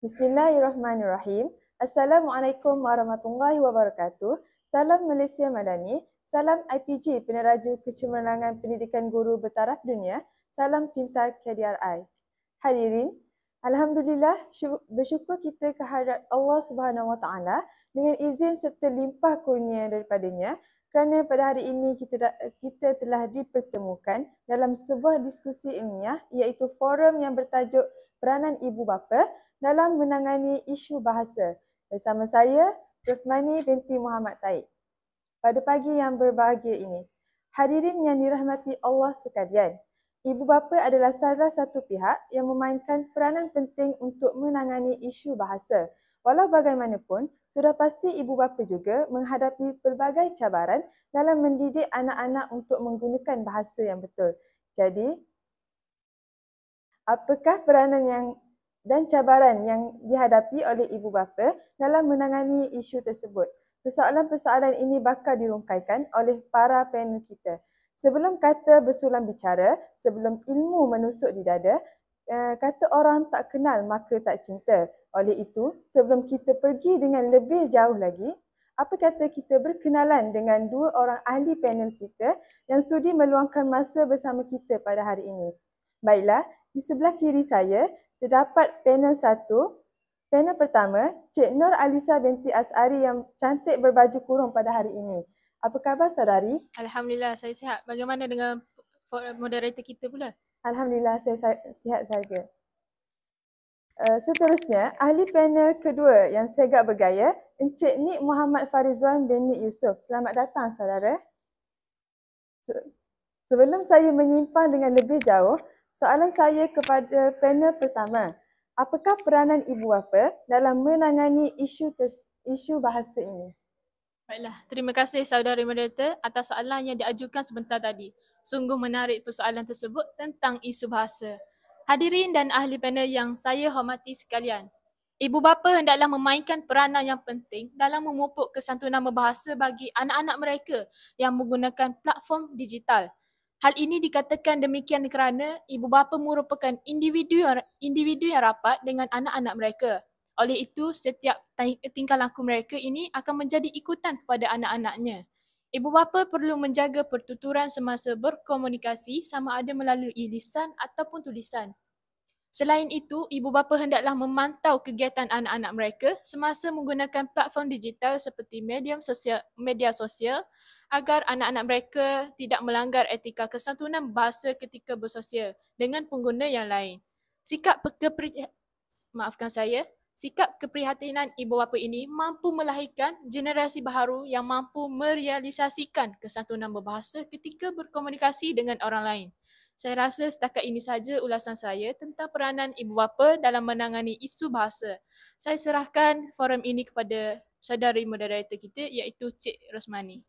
Bismillahirrahmanirrahim. Assalamualaikum warahmatullahi wabarakatuh. Salam Malaysia Madani. Salam IPG Peneraju Kecemerlangan Pendidikan Guru Bertaraf Dunia. Salam Pintar KDRI. Hadirin, alhamdulillah bersyukur kita kehadrat Allah Subhanahu Wa Taala dengan izin serta limpah kurnia daripadanya kerana pada hari ini kita telah dipertemukan dalam sebuah diskusi ilmiah iaitu forum yang bertajuk Peranan Ibu Bapa dalam menangani isu bahasa bersama saya, Rosmani binti Muhammad Taib. Pada pagi yang berbahagia ini, hadirin yang dirahmati Allah sekalian, ibu bapa adalah salah satu pihak yang memainkan peranan penting untuk menangani isu bahasa. Walau bagaimanapun, sudah pasti ibu bapa juga menghadapi pelbagai cabaran dalam mendidik anak-anak untuk menggunakan bahasa yang betul. Jadi, apakah peranan dan cabaran yang dihadapi oleh ibu bapa dalam menangani isu tersebut? Persoalan-persoalan ini bakal dirungkaikan oleh para panel kita. Sebelum kata bersulam bicara, sebelum ilmu menusuk di dada, kata orang tak kenal maka tak cinta. Oleh itu, sebelum kita pergi dengan lebih jauh lagi, apa kata kita berkenalan dengan dua orang ahli panel kita yang sudi meluangkan masa bersama kita pada hari ini. Baiklah, di sebelah kiri saya terdapat panel satu. Panel pertama, Cik Nur Alisa binti As'ari yang cantik berbaju kurung pada hari ini. Apa khabar saudari? Alhamdulillah, saya sihat. Bagaimana dengan moderator kita pula? Alhamdulillah, saya sihat saja. Seterusnya, ahli panel kedua yang segak bergaya, Encik Nik Muhammad Farizwan bin Nik Yusof. Selamat datang saudara. Sebelum saya menyimpang dengan lebih jauh, soalan saya kepada panel pertama. Apakah peranan ibu bapa dalam menangani isu bahasa ini? Baiklah, terima kasih saudara moderator atas soalan yang diajukan sebentar tadi. Sungguh menarik persoalan tersebut tentang isu bahasa. Hadirin dan ahli panel yang saya hormati sekalian. Ibu bapa hendaklah memainkan peranan yang penting dalam memupuk kesantunan berbahasa bagi anak-anak mereka yang menggunakan platform digital. Hal ini dikatakan demikian kerana ibu bapa merupakan individu yang rapat dengan anak-anak mereka. Oleh itu, setiap tingkah laku mereka ini akan menjadi ikutan kepada anak-anaknya. Ibu bapa perlu menjaga pertuturan semasa berkomunikasi sama ada melalui lisan ataupun tulisan. Selain itu, ibu bapa hendaklah memantau kegiatan anak-anak mereka semasa menggunakan platform digital seperti media sosial agar anak-anak mereka tidak melanggar etika kesantunan bahasa ketika bersosial dengan pengguna yang lain. Sikap keprihatinan ibu bapa ini mampu melahirkan generasi baharu yang mampu merealisasikan kesantunan berbahasa ketika berkomunikasi dengan orang lain. Saya rasa setakat ini saja ulasan saya tentang peranan ibu bapa dalam menangani isu bahasa. Saya serahkan forum ini kepada saudari moderator kita iaitu Cik Rosmani.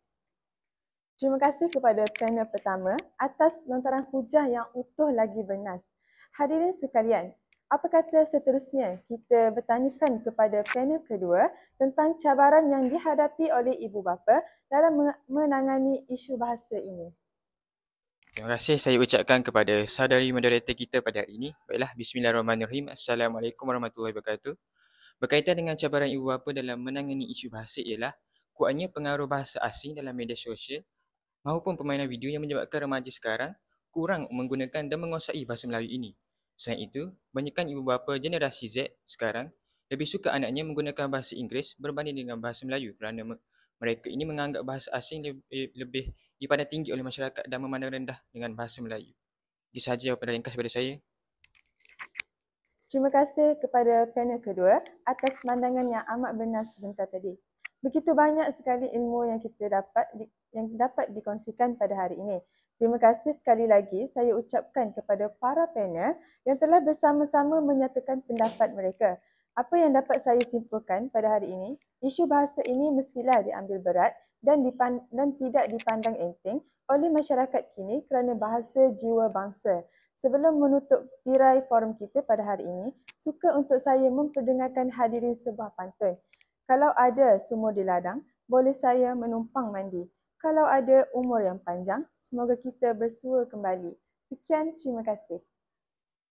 Terima kasih kepada panel pertama atas lontaran hujah yang utuh lagi bernas. Hadirin sekalian, apa kata seterusnya kita bertanyakan kepada panel kedua tentang cabaran yang dihadapi oleh ibu bapa dalam menangani isu bahasa ini. Terima kasih saya ucapkan kepada saudari moderator kita pada hari ini. Baiklah, bismillahirrahmanirrahim. Assalamualaikum warahmatullahi wabarakatuh. Berkaitan dengan cabaran ibu bapa dalam menangani isu bahasa ialah kuatnya pengaruh bahasa asing dalam media sosial maupun permainan video yang menyebabkan remaja sekarang kurang menggunakan dan menguasai bahasa Melayu ini. Selain itu, banyakkan ibu bapa generasi Z sekarang lebih suka anaknya menggunakan bahasa Inggeris berbanding dengan bahasa Melayu kerana mereka ini menganggap bahasa asing lebih dipandang tinggi oleh masyarakat dan memandang rendah dengan bahasa Melayu. Itu sahaja jawapan ringkas daripada saya. Terima kasih kepada panel kedua atas pandangan yang amat bernas sebentar tadi. Begitu banyak sekali ilmu yang kita dapat dikongsikan pada hari ini. Terima kasih sekali lagi saya ucapkan kepada para panel yang telah bersama-sama menyatakan pendapat mereka. Apa yang dapat saya simpulkan pada hari ini, isu bahasa ini mestilah diambil berat dan tidak dipandang enteng oleh masyarakat kini kerana bahasa jiwa bangsa. Sebelum menutup tirai forum kita pada hari ini, suka untuk saya memperdengarkan hadirin sebuah pantun. Kalau ada sumur di ladang, boleh saya menumpang mandi. Kalau ada umur yang panjang, semoga kita bersua kembali. Sekian, terima kasih.